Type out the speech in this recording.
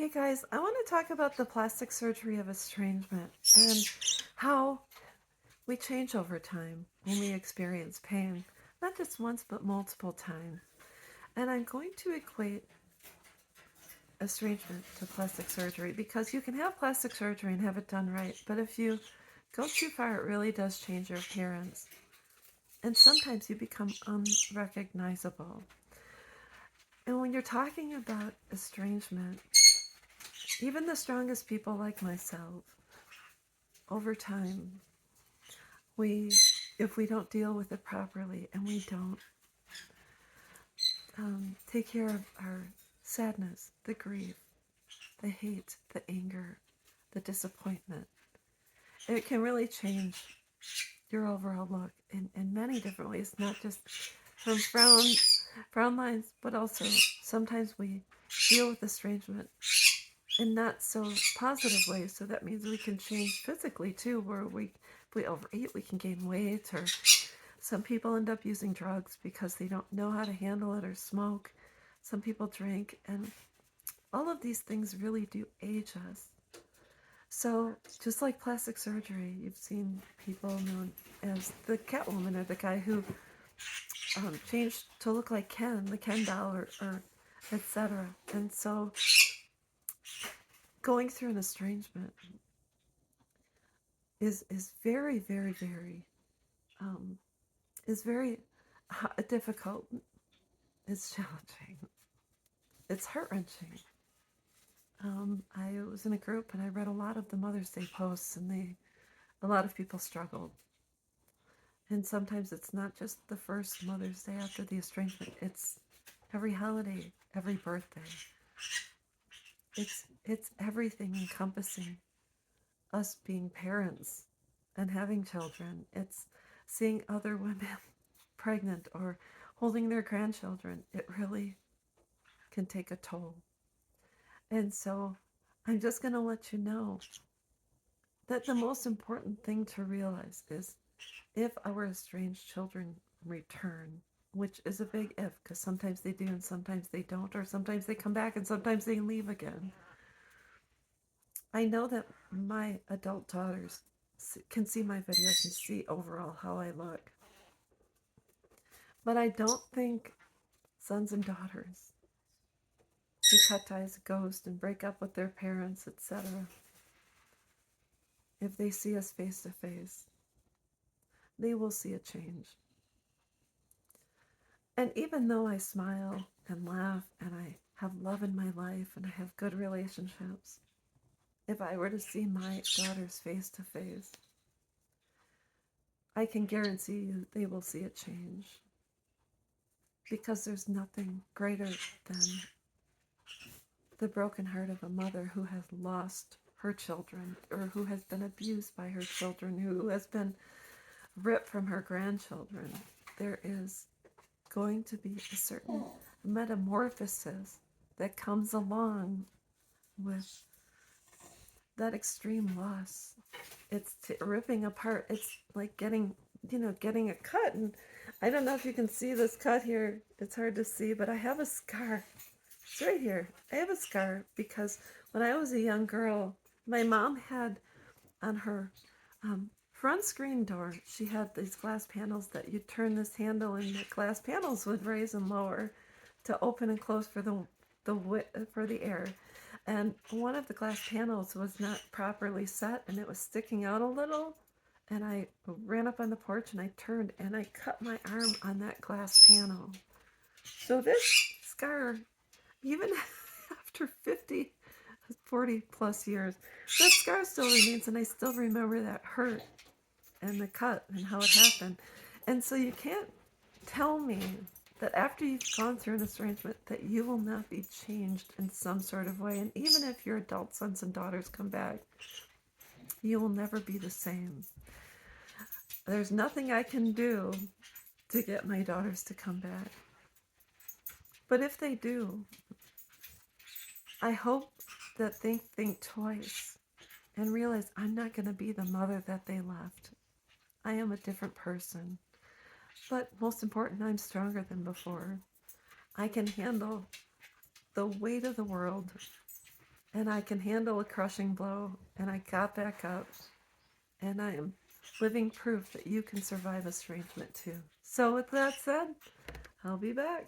Hey guys, I want to talk about the plastic surgery of estrangement and how we change over time when we experience pain, not just once but multiple times. And I'm going to equate estrangement to plastic surgery because you can have plastic surgery and have it done right, but if you go too far, it really does change your appearance. And sometimes you become unrecognizable. And when you're talking about estrangement, even the strongest people like myself, over time, we if we don't deal with it properly and we don't take care of our sadness, the grief, the hate, the anger, the disappointment, it can really change your overall look in many different ways, not just from frown lines, but also sometimes we deal with estrangement in not so positive ways. So that means we can change physically too, where if we overeat, we can gain weight, or some people end up using drugs because they don't know how to handle it, or smoke. Some people drink, and all of these things really do age us. So, just like plastic surgery, you've seen people known as the Catwoman, or the guy who changed to look like Ken, the Ken doll, or etc. And so, going through an estrangement is very, very, very um, is very difficult. It's challenging. It's heart wrenching. I was in a group and I read a lot of the Mother's Day posts, and a lot of people struggled. And sometimes it's not just the first Mother's Day after the estrangement; it's every holiday, every birthday. It's everything encompassing us being parents and having children. It's seeing other women pregnant or holding their grandchildren. It really can take a toll. And so I'm just going to let you know that the most important thing to realize is if our estranged children return, which is a big if, because sometimes they do and sometimes they don't, or sometimes they come back and sometimes they leave again. I know that my adult daughters can see my videos and see overall how I look, but I don't think sons and daughters who cut ties, ghost, and break up with their parents, etc., if they see us face to face, they will see a change. And even though I smile and laugh and I have love in my life and I have good relationships, if I were to see my daughters face to face, I can guarantee you they will see a change. Because there's nothing greater than the broken heart of a mother who has lost her children, or who has been abused by her children, who has been ripped from her grandchildren. There is going to be a certain metamorphosis that comes along with that extreme loss. It's ripping apart. It's like getting a cut. And I don't know if you can see this cut here. It's hard to see, but I have a scar. It's right here. I have a scar because when I was a young girl, my mom had on her front screen door, she had these glass panels that you'd turn this handle, and the glass panels would raise and lower to open and close for the air. And one of the glass panels was not properly set, and it was sticking out a little. And I ran up on the porch and I turned and I cut my arm on that glass panel. So this scar, even after 40 plus years, that scar still remains, and I still remember that hurt and the cut and how it happened. And so you can't tell me that after you've gone through an estrangement that you will not be changed in some sort of way. And even if your adult sons and daughters come back, you will never be the same. There's nothing I can do to get my daughters to come back. But if they do, I hope that they think twice and realize I'm not going to be the mother that they left. I am a different person. But most important, I'm stronger than before. I can handle the weight of the world and I can handle a crushing blow, and I got back up, and I am living proof that you can survive estrangement too. So with that said, I'll be back.